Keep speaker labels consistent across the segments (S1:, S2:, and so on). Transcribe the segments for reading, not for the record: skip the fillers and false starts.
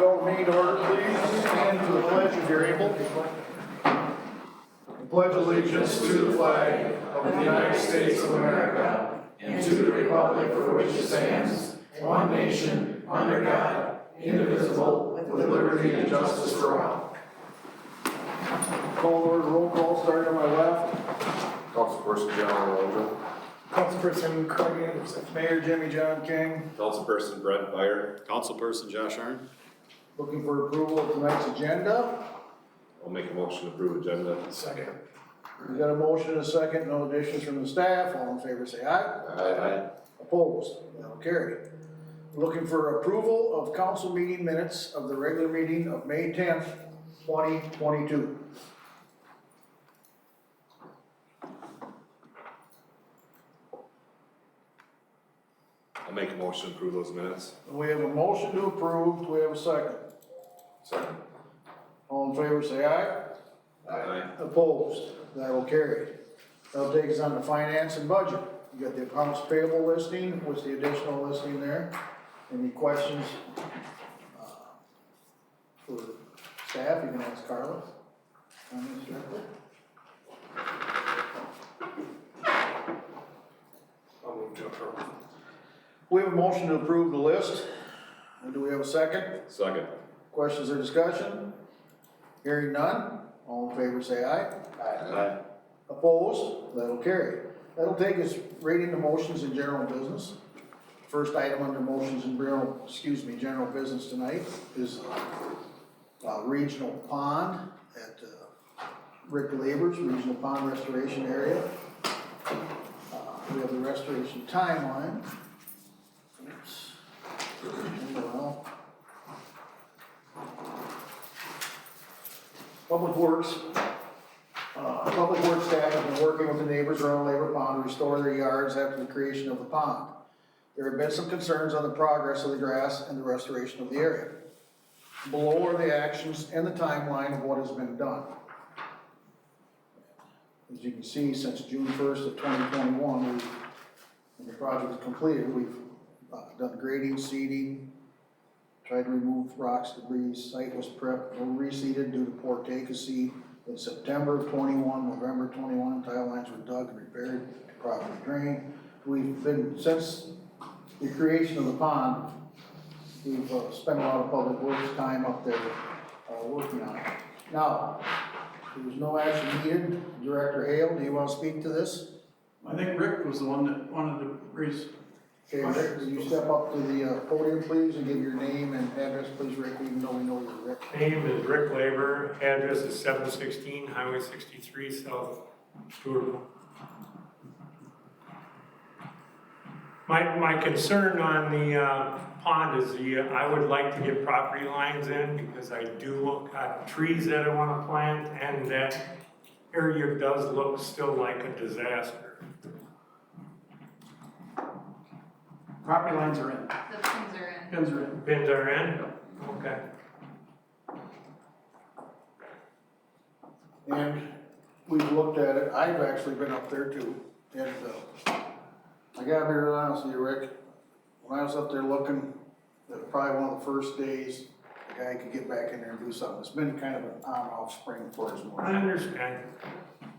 S1: call the meeting to order, please. Stand for the pledge if you're able. Pledge allegiance to the flag of the United States of America and to the republic for which it stands, one nation, under God, indivisible, with liberty and justice for all. Call order, roll call, starting on my left.
S2: Councilperson John Rojo.
S1: Councilperson Craig Anderson. Mayor Jimmy John King.
S2: Councilperson Brett Byer.
S3: Councilperson Josh Arn.
S1: Looking for approval of tonight's agenda.
S2: I'll make a motion to approve agenda.
S1: Second. We got a motion and a second, no additions from the staff. All in favor say aye.
S2: Aye.
S1: Opposed? That'll carry. Looking for approval of council meeting minutes of the regular meeting of May 10th, 2022.
S2: I'll make a motion to approve those minutes.
S1: We have a motion to approve. Do we have a second?
S2: Second.
S1: All in favor say aye.
S2: Aye.
S1: Opposed? That will carry. That'll take us on to finance and budget. You got the accounts payable listing. What's the additional listing there? Any questions for staff? You can ask Carla.
S2: I'll move to approve.
S1: We have a motion to approve the list. And do we have a second?
S2: Second.
S1: Questions or discussion? Hearing none. All in favor say aye.
S2: Aye.
S1: Opposed? That'll carry. That'll take us right into motions in general business. First item under motions in general business tonight is regional pond at Rick Labor's Regional Pond Restoration Area. We have the restoration timeline. Oops. Well, Public Works staff has been working with the neighbors around Labor Pond to restore their yards after the creation of the pond. There have been some concerns on the progress of the grass and the restoration of the area. Below are the actions and the timeline of what has been done. As you can see, since June 1st of 2021, when the project was completed, we've done grading, seeding, tried to remove rocks, debris. Site was prepped, reseeded due to poor take of seed. In September of 21, November 21, tile lines were dug and repaired to properly drain. We've been, since the creation of the pond, we've spent a lot of public works time up there working on it. Now, there was no action needed. Director Hale, do you want to speak to this?
S4: I think Rick was the one that wanted to raise.
S1: Okay, Rick, will you step up to the podium, please, and give your name and address, please, Rick, even though we know you're Rick.
S5: Name is Rick Labor, address is 716 Highway 63 South Stewartville. My concern on the pond is I would like to get property lines in because I do got trees that I want to plant, and that area does look still like a disaster.
S4: Property lines are in.
S6: The pins are in.
S4: Pins are in.
S5: Bins are in? Okay.
S1: And we've looked at it. I've actually been up there too. And I gotta be real honest with you, Rick. When I was up there looking, that was probably one of the first days the guy could get back in there and do something. It's been kind of an on-off spring for us more.
S5: I understand.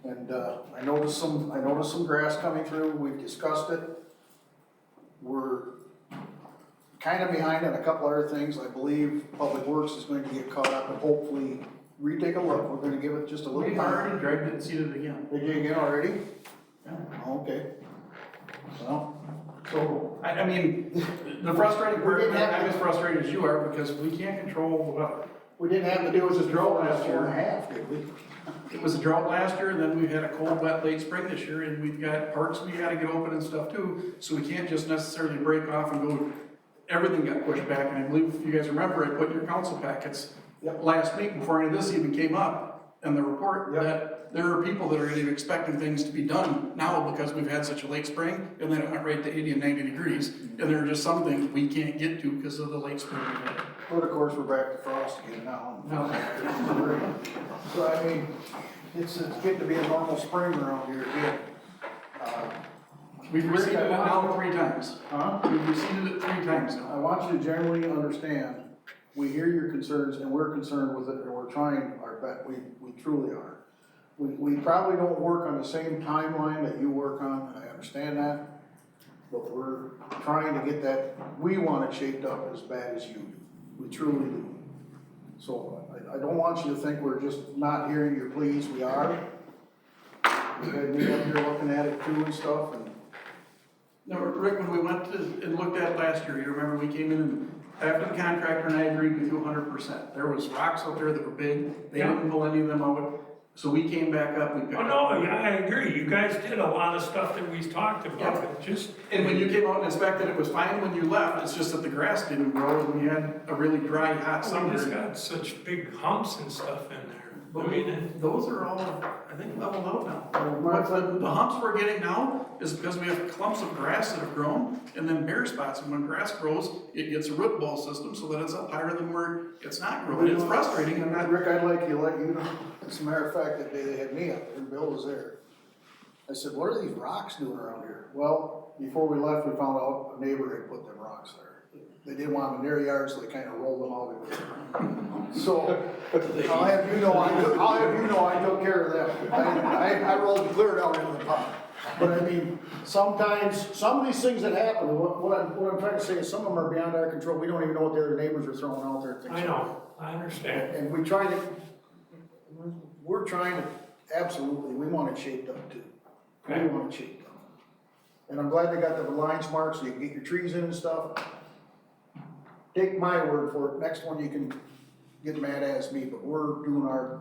S1: And I noticed some grass coming through. We've discussed it. We're kind of behind on a couple other things. I believe Public Works is going to get caught up and hopefully retake a look. We're going to give it just a little
S4: We
S1: time.
S4: already dragged it and seeded it again.
S1: Did you again already?
S4: Yeah.
S1: Okay. Well,
S4: So, I mean, the frustrating part,
S1: We didn't have
S4: I'm
S1: to-
S4: as frustrated as you are because we can't control the weather.
S1: we didn't have to do it
S4: was a drought last year.
S1: 4.5, did we?
S4: It was a drought last year, and then we've had a cold, wet, late spring this year, and we've got parks we gotta get open and stuff too, so we can't just necessarily break off and go, everything got pushed back, and I believe if you guys remember, I put in your council packets last week before any of this even came up, and the report that there are people that are even expecting things to be done now because we've had such a late spring, and then it went right to 80 and 90 degrees, and there are just some things we can't get to because of the late spring we've had.
S1: But of course, we're back to frost again now.
S4: No.
S1: So I mean, it's getting to be a normal spring around here again.
S4: We've received it now 3 times.
S1: Huh?
S4: We've received it 3 times now.
S1: I want you to generally understand we hear your concerns and we're concerned with it and we're trying our best, we truly are. We probably don't work on the same timeline that you work on, and I understand that, but we're trying to get that, we want it shaped up as bad as you do, we truly do. So I don't want you to think we're just not hearing your pleas, we are. We had me up here looking at it too and stuff, and
S4: No, Rick, when we went to, and looked at it last year, you remember we came in and after the contractor and I agreed with you 100%. There was rocks out there that were big, they didn't pull any of them out. So we came back up, we picked
S5: Oh, no, yeah, I agree, you guys did a lot of stuff that we talked about, it just.
S4: And when you came out and inspected, it was fine when you left, it's just that the grass didn't grow and we had a really dry, hot
S5: Some
S4: summer.
S5: of it's got such big humps and stuff in there. I mean,
S4: Those are all, I think, leveled out now. What the humps we're getting now is because we have clumps of grass that have grown and then bare spots. And when grass grows, it gets a root ball system so that it's up higher than where it's not growing. It's frustrating. I'm not,
S1: Rick, I'd like to let you know, as a matter of fact, that day they had me up there, Bill was there. I said, what are these rocks doing around here? Well, before we left, we found out a neighbor had put them rocks there. They didn't want them in their yard, so they kind of rolled them out. So, I'll have you know, I took care of them. I rolled them clear down into the pond. But I mean, sometimes, some of these things that happen, what I'm trying to say is some of them are beyond our control. We don't even know what the other neighbors are throwing out there.
S5: I know, I understand.
S1: And we're trying to, absolutely, we want it shaped up too. We
S5: Okay.
S1: want it shaped up. And I'm glad they got the lines marked so you can get your trees in and stuff. Take my word for it, next one you can get mad at me, but we're doing our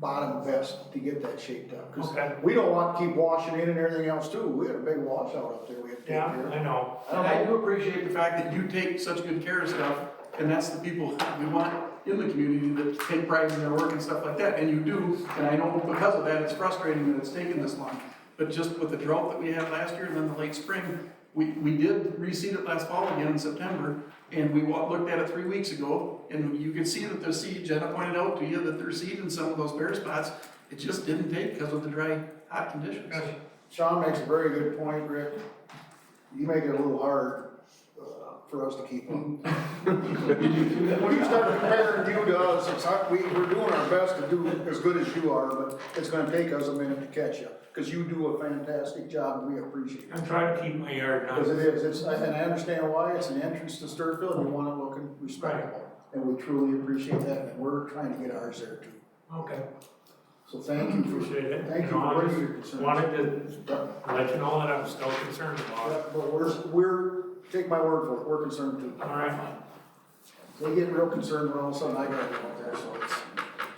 S1: bottom best to get that shaped up. 'Cause
S5: Okay.
S1: we don't want to keep washing in and everything else too. We had a big washout up there we had to take
S5: Yeah,
S1: care of.
S5: I know.
S4: and I do appreciate the fact that you take such good care of stuff. And that's the people we want in the community that take pride in their work and stuff like that. And you do, and I know because of that, it's frustrating that it's taken this long. But just with the drought that we had last year and then the late spring, we did reseed it last fall again in September. And we looked at it 3 weeks ago, and you can see that the seed, Jenna pointed out to you that there's seed in some of those bare spots. It just didn't take because of the dry, hot conditions.
S1: Sean makes a very good point, Rick. You make it a little hard for us to keep up. When you start comparing you to us, it's hard, we're doing our best to do as good as you are, but it's gonna take us a minute to catch you. Cause you do a fantastic job and we appreciate it.
S5: I'm trying to keep my yard
S1: Cause it
S5: nice.
S1: is, and I understand why, it's an entrance to Stewartville and you want it looking respectable. And we truly appreciate that and we're trying to get ours there too.
S5: Okay,
S1: So thank you for,
S5: appreciate it.
S1: thank you
S5: know, I
S1: for
S5: just
S1: bringing your concerns.
S5: wanted to
S1: Yeah,
S5: let you know that I'm still concerned about it.
S1: but we're, take my word for it, we're concerned too.
S5: All right,
S1: They get real concerned when all of a sudden I gotta go out there, so it's,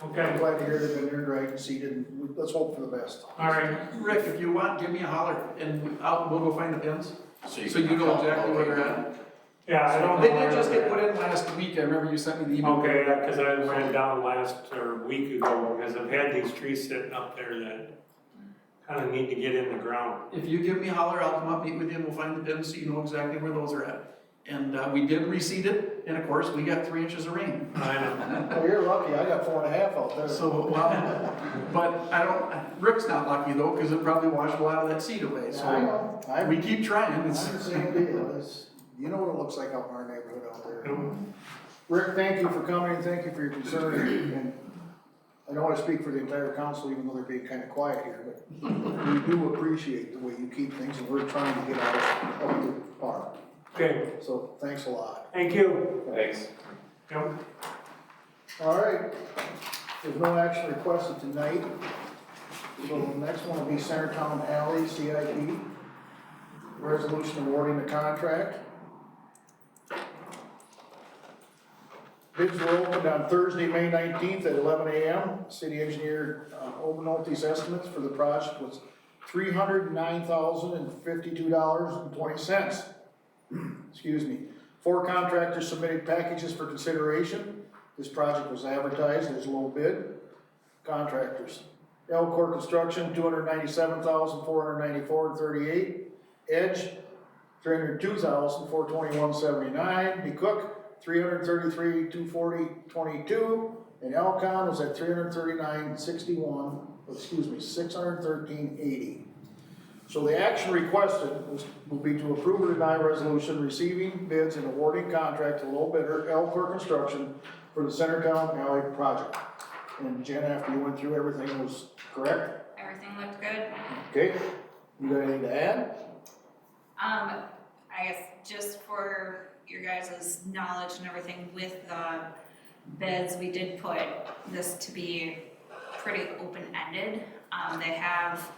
S1: I'm
S5: okay,
S1: glad to hear they've been there right and seated, and let's hope for the best.
S5: all right.
S4: Rick, if you want, give me a holler and we'll go find the pins. So you know exactly where they're at.
S5: Yeah, I don't know.
S4: They did
S5: where
S4: just
S5: they're
S4: get put
S5: at.
S4: in last week, I remember you sent me the email.
S5: Okay, yeah, cause I went down last, or a week ago, because I've had these trees sitting up there that kinda need to get in the ground.
S4: If you give me a holler, I'll come up, meet with you, and we'll find the pins so you know exactly where those are at. And, we did reseed it, and of course, we got 3 inches of rain.
S5: I know.
S1: Well, you're lucky, I got 4.5 out there.
S4: So, well, but I don't, Rick's not lucky though, cause it probably washed a lot of that seed away,
S1: I
S4: so
S1: know, I'm
S4: we keep trying.
S1: the
S4: It's,
S1: same deal, you know what it looks like out in our neighborhood out there. Rick, thank you for coming, thank you for your concern, and I know I speak for the entire council, even though they're being kinda quiet here, but we do appreciate the way you keep things, and we're trying to get ours up to par.
S5: Okay,
S1: So, thanks a lot.
S5: thank you.
S2: Thanks.
S5: Yep.
S1: All right, there's no action requested tonight. So the next one will be Centertown Alley, CIP. Resolution awarding the contract. Bids were opened on Thursday, May 19th at 11 a.m. City engineer Obenolte's estimates for the project was $309,052.20. Excuse me. 4 contractors submitted packages for consideration. This project was advertised as low bid. Contractors: Elcor Construction, $297,494.38. Edge, $302,421.79. McCook, $333,240.22. And Alcon was at $613.80. So the action requested will be to approve or deny resolution receiving bids and awarding contract to low bidder Elcor Construction for the Centertown Alley project. And Jen, after you went through everything was correct?
S3: Everything looked good.
S1: Okay, you got anything to add?
S3: I guess just for your guys' knowledge and everything with the bids, we did put this to be pretty open-ended. They have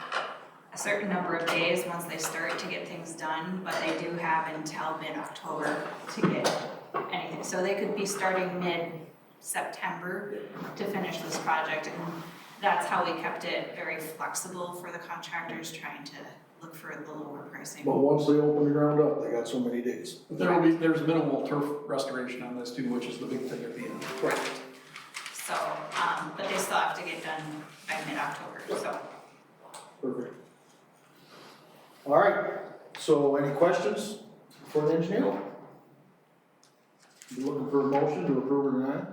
S3: a certain number of days once they start to get things done, but they do have until mid-October to get anything. So they could be starting mid-September to finish this project, and that's how we kept it very flexible for the contractors trying to look for the lower pricing.
S1: But once they open the ground up, they got so many days.
S4: But there's minimal turf restoration on this too, which is the big thing at the end.
S3: Correct. So, but they still have to get done by mid-October, so.
S1: Perfect. All right, so any questions for the engineer? You looking for a motion to approve or deny?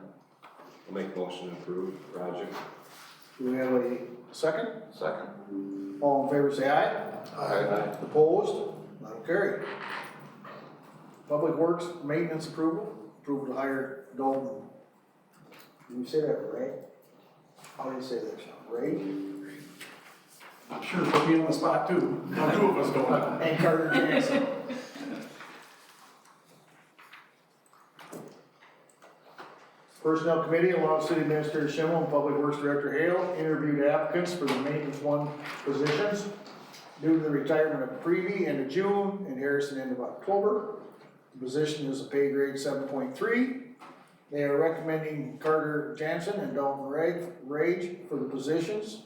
S2: I'll make a motion to approve the project.
S1: Do we have a second?
S2: Second.
S1: All in favor say aye.
S2: Aye.
S1: Opposed? That'll carry. Public Works Maintenance Approval, approval to hire Dalton. Did you say that right? How do you say that, Sean? Ray?
S4: Not sure, put me on the spot too. Now two of us don't.
S1: And Carter Jansen. Personnel Committee, along with City Administrator Schimmel and Public Works Director Hale, interviewed applicants for the Maintenance 1 positions. Due to the retirement of Prevey end of June and Harrison end of October, the position is a pay grade 7.3. They are recommending Carter Jansen and Dalton Rage for the positions.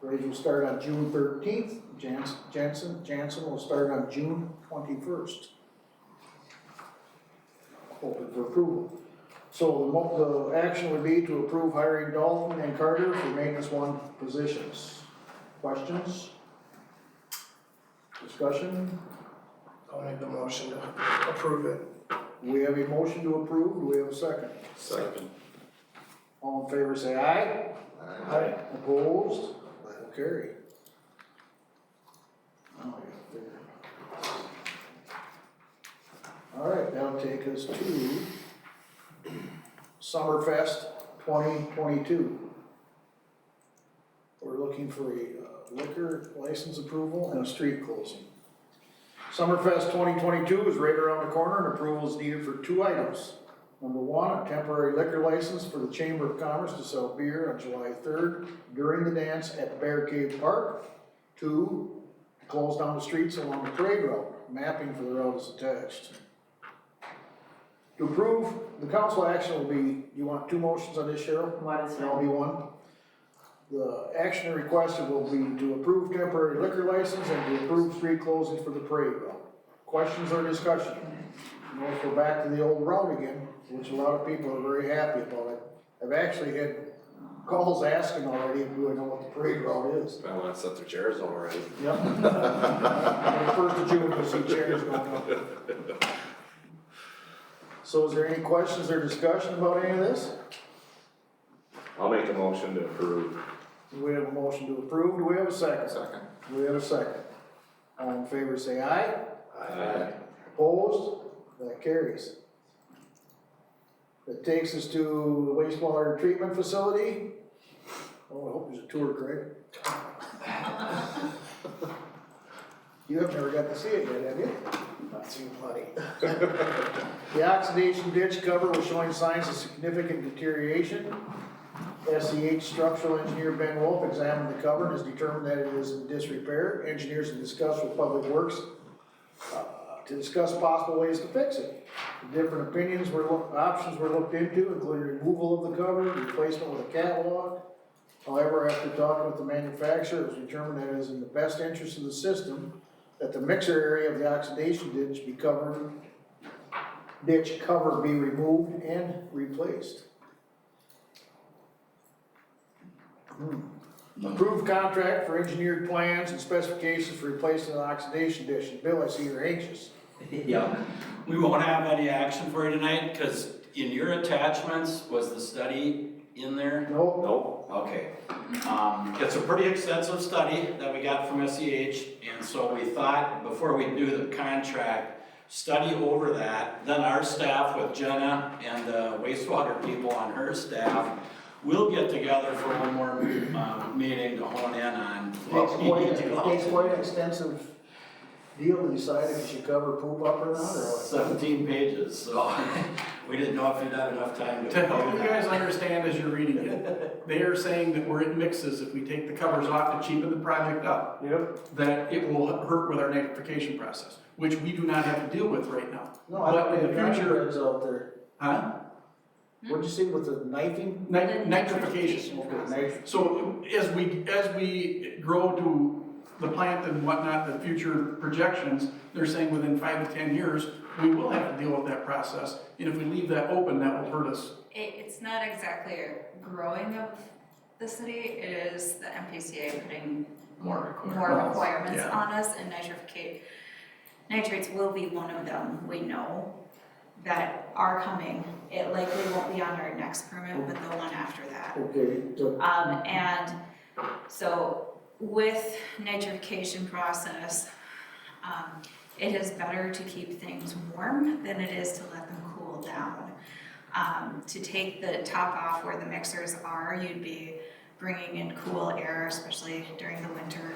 S1: Rage will start on June 13th. Jansen will start on June 21st. Open for approval. So the action would be to approve hiring Dalton and Carter for Maintenance 1 positions. Questions? Discussion?
S6: I'll make the motion to approve it.
S1: We have a motion to approve. Do we have a second?
S2: Second.
S1: All in favor say aye.
S6: Aye.
S1: Opposed? That will carry. Now I gotta figure it out. All right, that'll take us to Summerfest 2022. We're looking for a liquor license approval and a street closing. Summerfest 2022 is right around the corner and approval is needed for 2 items. Number 1, a temporary liquor license for the Chamber of Commerce to sell beer on July 3rd during the dance at Bear Cave Park. 2, to close down the streets along the parade route. Mapping for the route is attached. To approve, the council action will be, you want 2 motions on this, Cheryl?
S7: What is
S1: And I'll be 1. The action requested will be to approve temporary liquor license and to approve street closings for the parade route. Questions or discussion? You know, if we're back to the old route again, which a lot of people are very happy about it. I've actually had calls asking already, do I know what the parade route is?
S2: I want to set their chairs already.
S1: Yep. On the 1st of June, we'll see chairs going up. So is there any questions or discussion about any of this?
S2: I'll make a motion to approve.
S1: Do we have a motion to approve? Do we have a second?
S2: Second.
S1: Do we have a second? All in favor say aye.
S2: Aye.
S1: Opposed? That carries. That takes us to the wastewater treatment facility. Oh, I hope there's a tour, Craig. You have never got to see it yet, have you?
S6: I've seen plenty.
S1: The oxidation ditch cover was showing signs of significant deterioration. SEH structural engineer Ben Wolf examined the cover and has determined that it is in disrepair. Engineers have discussed with Public Works to discuss possible ways to fix it. Different opinions options were looked into, including removal of the cover, replacement with a catwalk. However, after talking with the manufacturer, it was determined that it is in the best interest of the system that the mixer area of the oxidation ditch cover be removed and replaced. Approved contract for engineered plans and specifications for replacing the oxidation dish. And Bill, I see you're anxious.
S8: Yeah, we won't have any action for you tonight, because
S7: in your attachments, was the study in there?
S1: Nope,
S2: Nope.
S7: Okay. It's a pretty extensive study that we got from SEH, and so we thought, before we do the contract, study over that, then our staff with Jenna and the wastewater people on her staff, we'll get together for one more, meeting to hone in on what we need to
S1: it
S7: do.
S1: takes quite an extensive deal to decide if you should cover poop up or not, or what?
S7: 17 pages, so we didn't know if you'd have enough time to.
S4: To help
S7: do
S4: you
S7: that.
S4: guys understand as you're reading it, they are saying that where it mixes, if we take the covers off to cheapen the project up,
S1: Yep.
S4: that it will hurt with our nitrification process, which we do not have to deal with right now.
S1: No, I
S4: But
S1: don't
S4: in
S1: think
S4: the
S1: the
S4: future-
S1: future is out there.
S4: Huh?
S1: What'd you say with the knifing?
S4: Nitrification.
S1: Okay, knife.
S4: So as we grow to the plant and whatnot, the future projections, they're saying within 5 to 10 years, we will have to deal with that process. And if we leave that open, that will hurt us.
S3: It's not exactly a growing of the city, it is the MPCA putting
S7: More
S3: more requirements
S4: Yeah.
S3: on us, and nitrates will be one of them, we know, that are coming. It likely won't be on our next permit, but the one after that.
S1: Okay, so
S3: And so with nitrification process, it is better to keep things warm than it is to let them cool down. To take the top off where the mixers are, you'd be bringing in cool air, especially during the winter,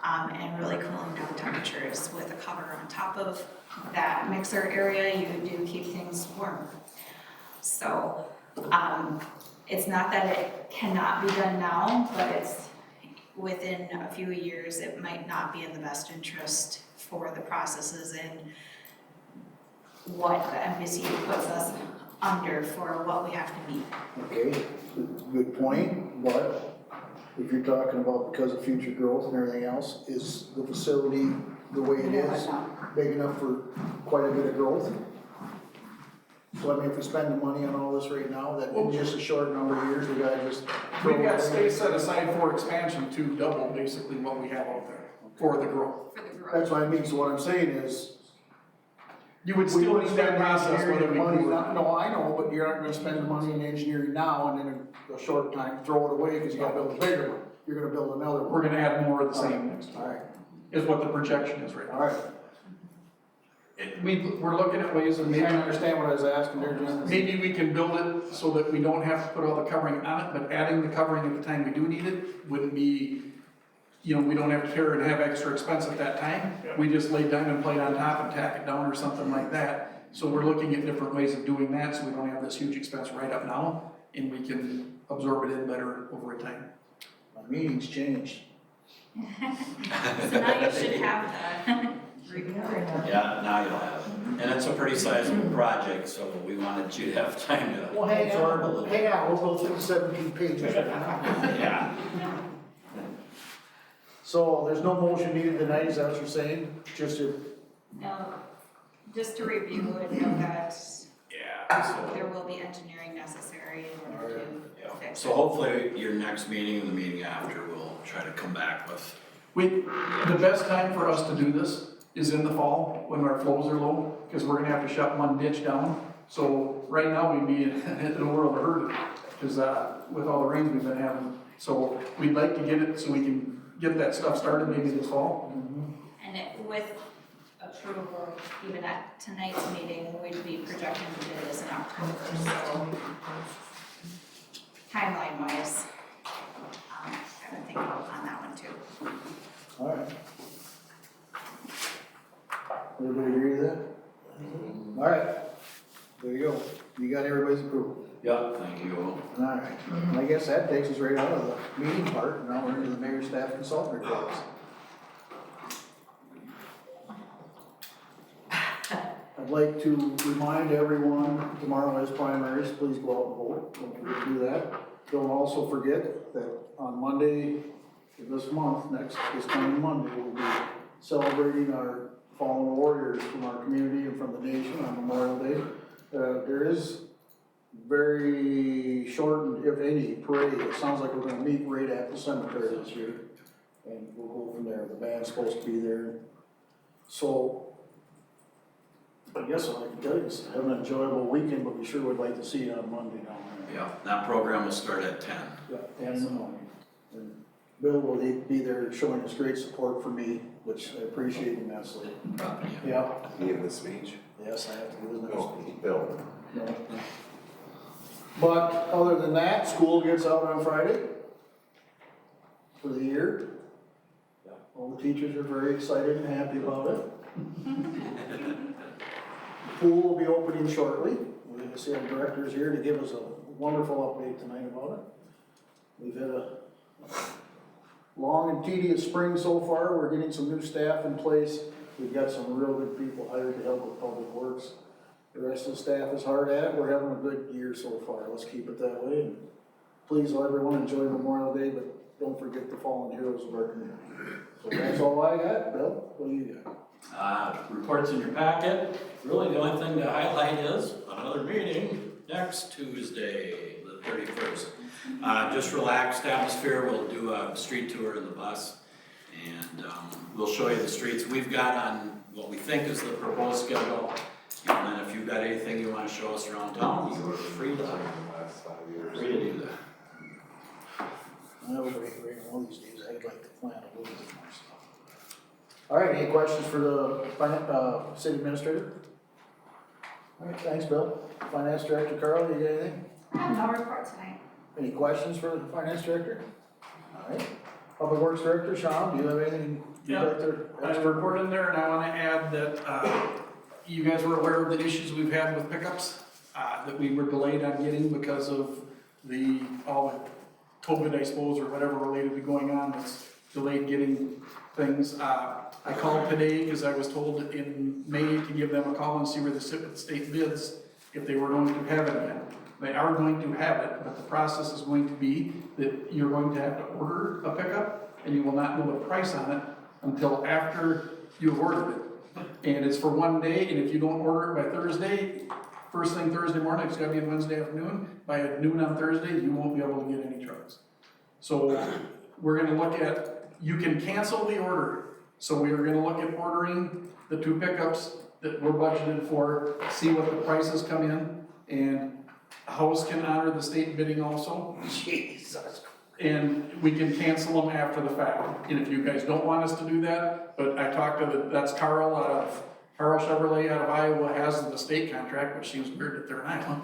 S3: and really cooling down temperatures. With a cover on top of that mixer area, you do keep things warm. So, it's not that it cannot be done now, but it's within a few years, it might not be in the best interest for the processes and what the MPCA puts us under for what we have to meet.
S1: okay, good point, but if you're talking about because of future growth and everything else, is the facility the way it is big enough for quite a bit of growth? So I mean, if we spend the money on all this right now, that in just a short number of years, we gotta just.
S4: We've got space set aside for expansion to double basically what we have out there for the growth.
S3: For the growth.
S1: That's what I mean, so what I'm saying is,
S4: You would
S1: we
S4: still
S1: wouldn't
S4: need that
S1: spend
S4: process whether
S1: engineering
S4: we
S1: money,
S4: do it.
S1: no, I know, but you're not gonna spend the money in engineering now and then in a short time throw it away because you gotta build a bigger one. You're gonna build another one.
S4: We're gonna add more of the same next
S1: All
S4: year,
S1: right,
S4: is what the projection is right now.
S1: all right.
S4: We're looking at ways of
S1: You
S4: maybe,
S1: understand what I was asking there, Jim?
S4: maybe we can build it so that we don't have to put all the covering on it, but adding the covering at the time we do need it wouldn't be, you know, we don't have to carry and have extra expense at that time. We just lay diamond plate on top and tack it down or something like that. So we're looking at different ways of doing that, so we don't have this huge expense right up now, and we can absorb it in better over time.
S1: My meeting's changed.
S3: So now you should have the report.
S7: Yeah, now you'll have it. And it's a pretty sizable project, so we wanted you to have time to.
S1: Well, hang
S7: absorb a little.
S1: on, hang on, we'll go through the 17 pages right now.
S7: Yeah.
S1: So there's no motion needed tonight, is that what you're saying? Just to,
S3: No, just to review and know that
S7: Yeah.
S3: there will be engineering necessary in order to
S7: Yeah.
S3: fix
S7: So
S3: it.
S7: hopefully your next meeting and the meeting after, we'll try to come back with.
S4: The best time for us to do this is in the fall, when our flows are low, because we're gonna have to shut one ditch down. So right now, we'd be in a world of hurt, because, with all the rains we've been having. So we'd like to get it so we can get that stuff started maybe this fall.
S3: And with approval, even at tonight's meeting, we'd be projecting to do this in October, so timeline wise, I would think on that one too.
S1: all right. Everybody agree to that? All right, there you go. You got everybody's approval.
S7: Yep, thank you.
S1: All right, I guess that takes us right out of the meeting part, and now we're into the mayor's staff consultant reports. I'd like to remind everyone, tomorrow is primaries, please go out and vote, don't forget to do that. Don't also forget that on Monday, this month, this coming Monday, we'll be celebrating our fallen warriors from our community and from the nation on Memorial Day. There is very short, if any, parade. It sounds like we're gonna meet right at the cemetery this year. And we'll go from there. The band's supposed to be there. So, I guess all I can tell you is have an enjoyable weekend, but we sure would like to see you on Monday down there.
S7: Yeah, that program will start at 10.
S1: Yeah, 10 in the morning. And Bill will be there showing us great support for me, which I appreciate immensely. Yeah,
S2: Give the speech.
S1: yes, I have to give another
S2: No,
S1: speech.
S2: Bill.
S1: No. But other than that, school gets out on Friday for the year. All the teachers are very excited and happy about it. Pool will be opening shortly. We see our directors here to give us a wonderful update tonight about it. We've had a long and tedious spring so far. We're getting some new staff in place. We've got some real good people hired to help with public works. The rest of the staff is hard at it. We're having a good year so far. Let's keep it that way. And please let everyone enjoy Memorial Day, but don't forget the fallen heroes of our community. So that's all I got. Bill, what do you got?
S7: Reports in your packet. Really, the only thing to highlight is another meeting next Tuesday, the 31st. Just relaxed atmosphere. We'll do a street tour in the bus, and we'll show you the streets we've got on what we think is the proposed schedule. And then if you've got anything you want to show us around town, you are free to do that.
S1: Well, one of these days, I'd like to plan a little bit more stuff. All right, any questions for the city administrator? All right, thanks, Bill. Finance director Carl, you got anything?
S3: I have no report tonight.
S1: Any questions for the finance director? All right. Public works director Sean, do you have anything you'd like to?
S4: I have a report in there, and I wanna add that, you guys were aware of the issues we've had with pickups, that we were delayed on getting because of all the COVID, I suppose, or whatever related to going on, that's delayed getting things. I called today because I was told in May to give them a call and see where they sit with the state bids, if they were going to have it again. They are going to have it, but the process is going to be that you're going to have to order a pickup, and you will not know the price on it until after you've ordered it. And it's for one day, and if you don't order it by Thursday, first thing Thursday morning, it's gotta be Wednesday afternoon, by noon on Thursday, you won't be able to get any trucks. So we're gonna look at, you can cancel the order. So we are gonna look at ordering the 2 pickups that we're budgeted for, see what the prices come in, and House can honor the state bidding also.
S1: Jesus.
S4: And we can cancel them after the fact. And if you guys don't want us to do that, but I talked to that's Carl Chevrolet out of Iowa has the state contract, which seems weird that they're in Iowa.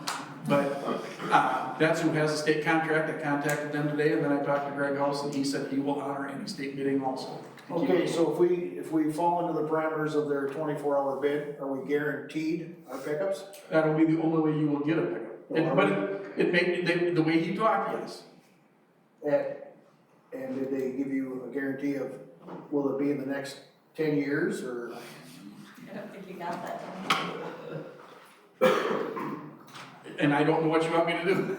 S4: But that's who has the state contract. I contacted them today, and then I talked to Greg House, and he said he will honor any state bidding also.
S1: Okay, so if we fall into the parameters of their 24-hour bid, are we guaranteed our pickups?
S4: That'll be the only way you will get a pickup. But it may, the way he talked, yes.
S1: And did they give you a guarantee of, will it be in the next 10 years or?
S3: I don't think you got that.
S4: And I don't know what you want me to do.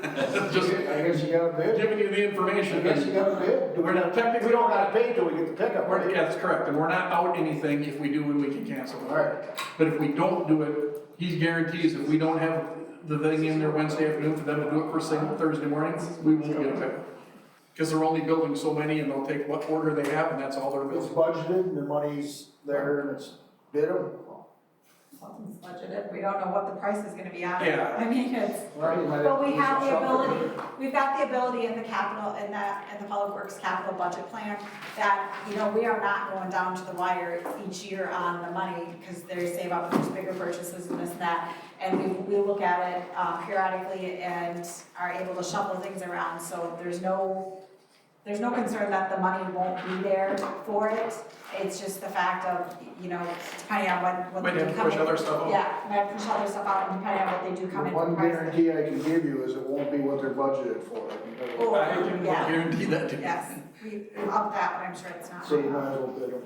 S4: Just
S1: I guess you got a bid?
S4: giving you the information.
S1: I guess you got a bid?
S4: We're not technically.
S1: We don't gotta pay till we get the pickup, right?
S4: Yeah, that's correct, and we're not out anything. If we do it, we can cancel it.
S1: All right.
S4: But if we don't do it, he guarantees if we don't have the thing in there Wednesday afternoon for them to do it first thing Thursday morning, we won't get a pickup. Because they're only building so many, and they'll take what order they have, and that's all they're
S1: It's
S4: building.
S1: budgeted and the money's there and it's bid them.
S8: Something's budgeted, we don't know what the price is gonna be on it.
S4: Yeah.
S8: I mean, it's,
S1: Right, you might have
S8: but
S1: to
S8: we
S1: do
S8: have
S1: some
S8: the
S1: shuffling.
S8: ability, we've got the ability in the capital, in the Public Works capital budget plan, that, you know, we are not going down to the wire each year on the money, because they save up for these bigger purchases and this and that, and we look at it periodically and are able to shuffle things around, so there's no concern that the money won't be there for it. It's just the fact of, you know, depending on when
S4: Might
S8: they
S4: have
S8: do
S4: to
S8: come
S4: push
S8: in.
S4: other stuff out.
S8: Yeah, might have to push other stuff out, and depending on what they do come
S1: The
S8: in
S1: one
S8: for price.
S1: guarantee I can give you is it won't be what they're budgeted for.
S8: Oh,
S4: I can
S8: yeah.
S4: guarantee that to you.
S8: Yes, we up that, but I'm sure it's not.
S1: So you might as well bid them.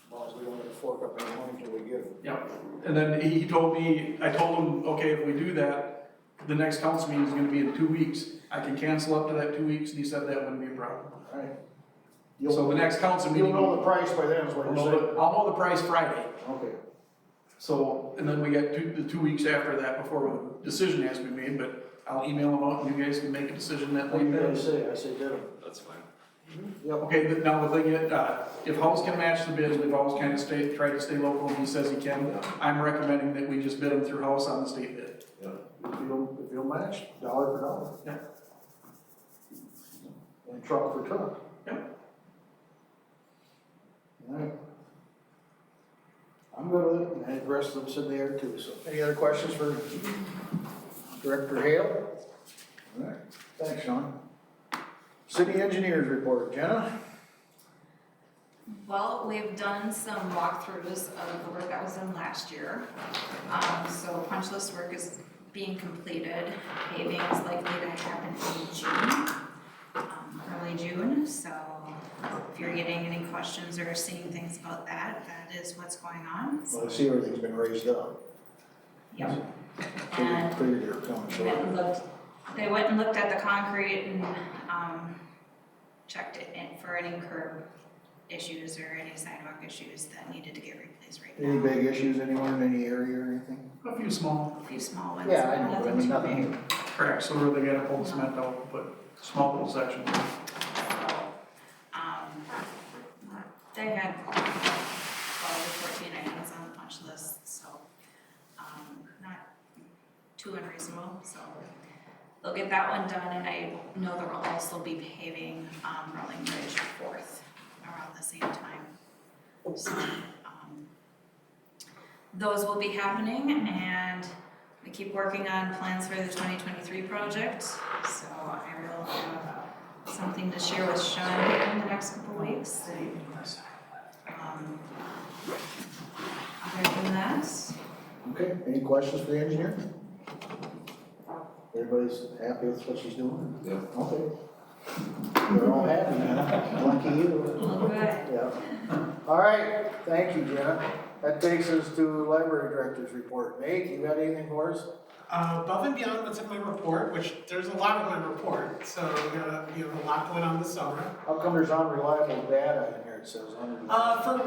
S1: As long as we don't have to fork up any money till we get them.
S4: Yep. And then he told me, I told him, okay, if we do that, the next council meeting is gonna be in 2 weeks. I can cancel up to that 2 weeks, and he said that wouldn't be a problem.
S1: All right.
S4: So the next council
S1: You'll
S4: meeting.
S1: know the price by then is what
S4: I'll
S1: you're
S4: know
S1: saying.
S4: the- I'll know the price Friday.
S1: Okay.
S4: So, and then we got the 2 weeks after that before the decision has to be made, but I'll email them out and you guys can make a decision that
S1: What do
S4: night
S1: you
S4: then.
S1: guys say? I say bid them.
S2: That's fine.
S1: Yep.
S4: Okay, but now the thing is, if House can match the bids, we've always kind of tried to stay local, and he says he can. I'm recommending that we just bid them through House on the state bid.
S1: If you'll match, dollar for dollar.
S4: Yeah.
S1: And truck for truck.
S4: Yep.
S1: Alright. I'm good with it, and the rest of them sit there too, so. Any other questions for Director Hale? Alright, thanks, Sean. City engineers report, Jenna?
S3: Well, we've done some walkthroughs of the work that was done last year. So punch list work is being completed. Paving is likely to happen in June, early June. So if you're getting any questions or seeing things about that, that is what's going on.
S1: Well, I see everything's been raised up.
S3: Yep. And
S1: Figured they were coming short.
S3: they went and looked at the concrete and, checked it in for any curb issues or any sidewalk issues that needed to get replaced right
S1: Any
S3: now.
S1: big issues anywhere in any area or anything?
S4: A few small
S3: A few small ones,
S1: Yeah, I know, but I mean,
S3: nothing too big.
S1: nothing.
S4: cracks, so where they gotta pull the cement out, and put small little sections.
S3: They had 12 or 14 items on the punch list, so, not too unreasonable, so. They'll get that one done, and I know they'll also be paving, Rolling Ridge 4th around the same time. So, those will be happening, and we keep working on plans for the 2023 project, so I will have something to share with Sean here in the next couple of weeks. Other than that,
S1: Okay, any questions for the engineer? Everybody's happy with what she's doing?
S2: Yeah.
S1: Okay. We're all happy, man. Lucky you.
S3: all good.
S1: Yeah. All right, thank you, Jenna. That takes us to library director's report. Nate, you got anything for us?
S6: Above and beyond what's in my report, which there's a lot in my report, so we have a lot going on this summer.
S1: How come there's unreliable data in here? It says unreliable.
S6: For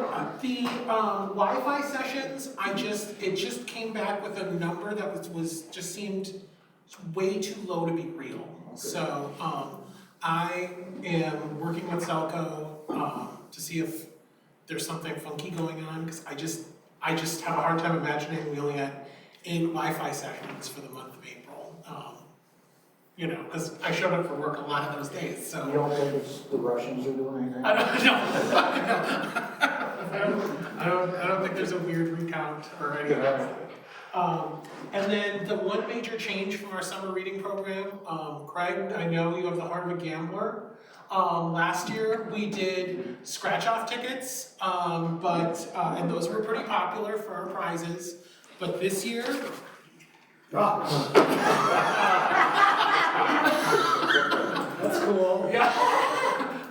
S6: the Wi-Fi sessions, it just came back with a number that was just seemed way too low to be real.
S1: Okay.
S6: So I am working with Zelco to see if there's something funky going on, because I just have a hard time imagining we only had 8 Wi-Fi sessions for the month of April. Because I showed up for work a lot of those days, so.
S1: You don't think it's the Russians are doing anything?
S6: I don't think there's a weird recount or anything. And then the one major change from our summer reading program, Craig, I know you have the heart of a gambler. Last year we did scratch-off tickets, and those were pretty popular for our prizes. But this year,
S1: That's cool.
S6: yeah.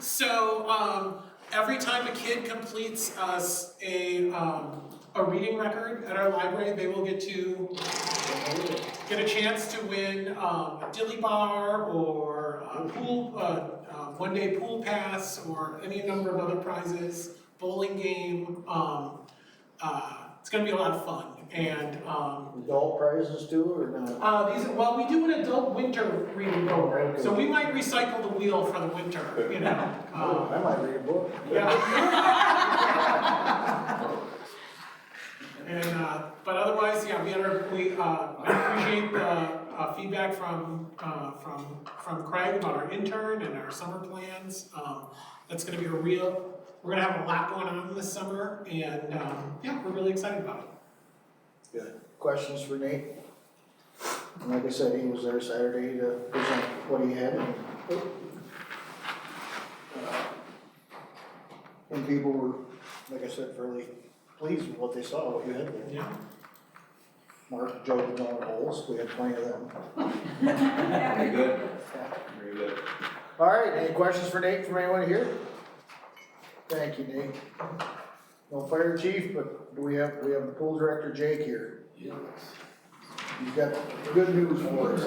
S6: So every time a kid completes a reading record at our library, they will get a chance to win a dilly bar or a pool, one-day pool pass, or any number of other prizes, bowling game. It's going to be a lot of fun. And
S1: Adult prizes too, or not?
S6: we do an adult winter reading program, so we might recycle the wheel for the winter.
S1: I might read a book.
S6: Yeah. But otherwise, yeah, I appreciate the feedback from Craig about our intern and our summer plans. That's going to be we're going to have a lot going on this summer, and yeah, we're really excited about it.
S1: Good. Questions for Nate? Like I said, he was there Saturday to present what he had. And people were, like I said, fairly pleased with what they saw, what you had there.
S6: Yeah.
S1: Mark joked on holes, we had plenty of them.
S2: Very good. Very good.
S1: All right, any questions for Nate from anyone here? Thank you, Nate. No fire chief, but we have the pool director Jake here.
S9: Yes.
S1: He's got good news for us.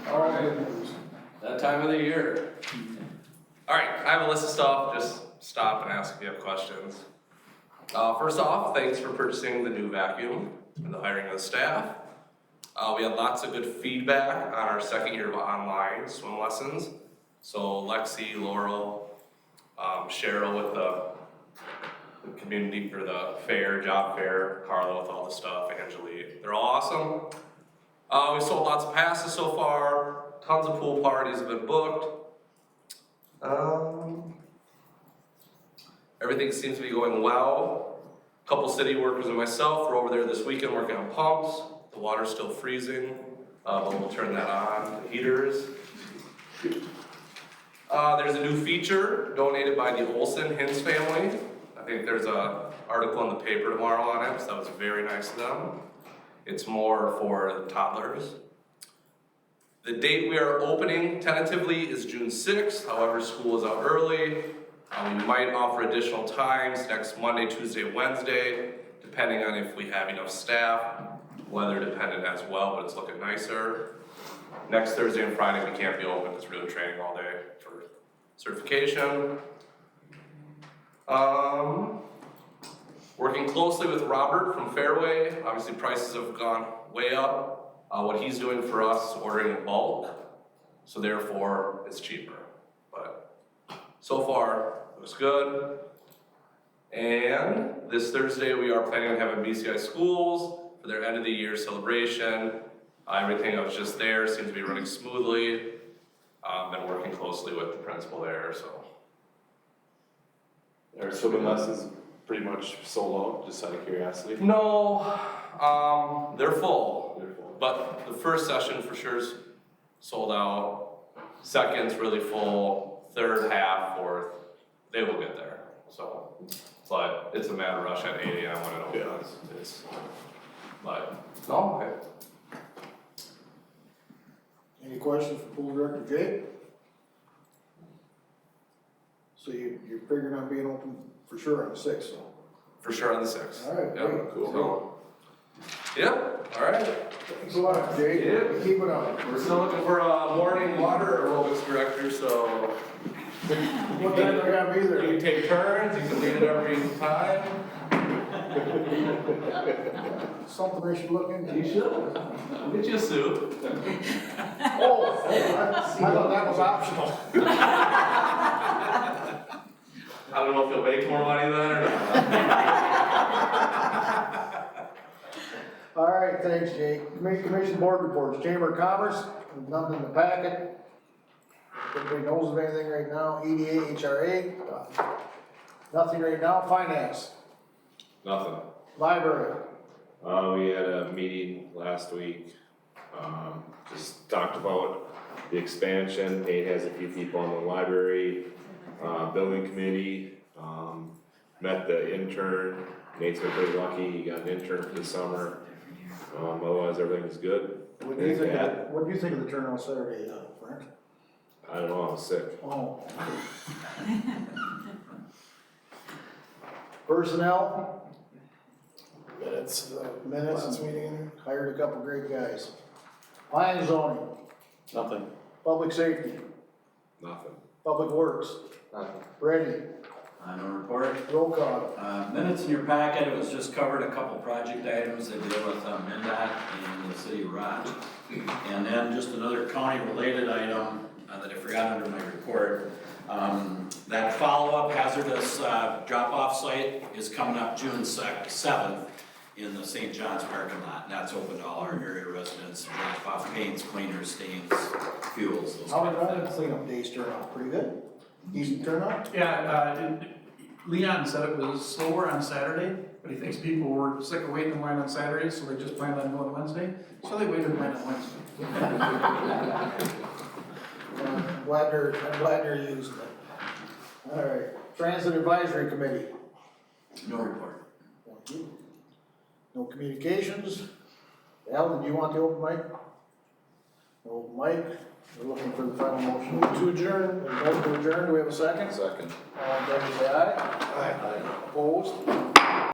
S1: All good news.
S9: That time of the year. All right, I have a list of stuff, just stop and ask if you have questions. First off, thanks for purchasing the new vacuum and the hiring of the staff. We had lots of good feedback on our second year of online swim lessons. So Lexi, Laurel, Cheryl with the community, or the fair, job fair, Carla with all the stuff, Angelique, they're all awesome. We sold lots of passes so far, tons of pool parties have been booked. Everything seems to be going well. Couple city workers and myself were over there this weekend working on pumps. The water's still freezing, but we'll turn that on, the heaters. There's a new feature donated by the Olson Hins family. I think there's an article in the paper tomorrow on it, so that was very nice of them. It's more for the toddlers. The date we are opening tentatively is June 6th, however, school is out early. We might offer additional times next Monday, Tuesday, Wednesday, depending on if we have enough staff, weather dependent as well, but it's looking nicer. Next Thursday and Friday we can't be open, it's really training all day for certification. Working closely with Robert from Fairway, obviously prices have gone way up. What he's doing for us is ordering in bulk, so therefore it's cheaper. But so far, it was good. And this Thursday we are planning on having BCI schools for their end of the year celebration. Everything I was just there seems to be running smoothly. Been working closely with the principal there, so.
S2: Are swimming lessons pretty much sold out, just out of curiosity?
S9: No, they're full. But the first session for sure is sold out. Second's really full. Third, half, fourth, they will get there. So, but it's a mad rush at 8 a.m. when it opens. It's, but no.
S1: Any questions for Pool Director Jake? So you're figuring on being open for sure on the 6th, so.
S9: For sure on the 6th.
S1: All right,
S9: Yep,
S1: great.
S9: cool. So, yep, all right.
S1: Thanks a lot, Jake.
S9: Yeah.
S1: Keep it up.
S9: We're still looking for a morning water aerobics director, so.
S1: What time I gotta be
S9: You
S1: there?
S9: can take turns, you can lead it every time.
S1: Something I should look into.
S9: You should. I'll get you a suit.
S1: Oh, I thought that was optional.
S9: I don't know if you'll make more money then or not.
S1: All right, thanks, Jake. Commission board reports, Chamber of Commerce, nothing in the packet. Everybody knows of anything right now, EDA, HRA, nothing right now, finance,
S2: Nothing.
S1: library.
S2: We had a meeting last week, just talked about the expansion. Nate has a few people on the library, building committee, met the intern. Nate's been pretty lucky, he got an intern for the summer. Otherwise, everything was good.
S1: What do you think of the turnout Saturday, Frank?
S2: I don't know, I was sick.
S1: Oh. Personnel,
S6: Minutes,
S1: minutes, meeting, hired a couple great guys. Plan and zoning,
S2: Nothing.
S1: public safety,
S2: Nothing.
S1: public works,
S2: Nothing.
S1: ready,
S7: On a report,
S1: roll call.
S7: minutes in your packet, it was just covered a couple project items that deal with MnDOT and the city of Roch. And then just another county-related item that I forgot under my report. That follow-up hazardous drop-off site is coming up June 7th in the St. John's parking lot. And that's open to all our area residents, drop off paints, cleaners, stains, fuels, those
S1: How
S7: kind
S1: did
S7: of
S1: that
S7: things.
S1: cleanup days turn out? Pretty good? Decent turnout?
S4: Yeah, Leon said it was slower on Saturday, but he thinks people were sick of waiting in line on Saturday, so they just planned on going Wednesday. So they waited in line on Wednesday.
S1: I'm glad they're using it. All right, Transit Advisory Committee.
S7: No report.
S1: Thank you. No communications. Al, did you want the open mic? No mic. We're looking for the final motion. Move to adjourn. Vote to adjourn. Do we have a second?
S2: Second.
S1: All in favor, say aye. Aye. Opposed?